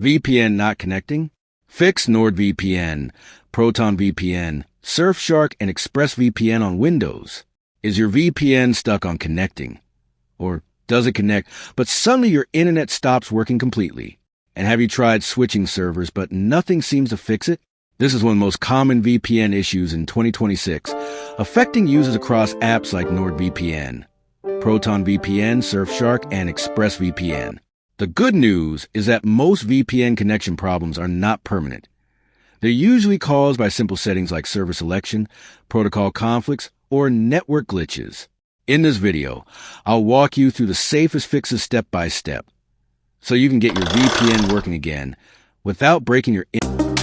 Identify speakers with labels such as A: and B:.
A: VPN not connecting? Fix NordVPN, Proton VPN, Surfshark, and ExpressVPN on Windows. Is your VPN stuck on connecting? Or does it connect, but suddenly your internet stops working completely? And have you tried switching servers, but nothing seems to fix it? This is one of the most common VPN issues in 2026, affecting users across apps like NordVPN, Proton VPN, Surfshark, and ExpressVPN. The good news is that most VPN connection problems are not permanent. They're usually caused by simple settings like server selection, protocol conflicts, or network glitches. In this video, I'll walk you through the safest fixes step by step, so you can get your VPN working again without breaking your internet.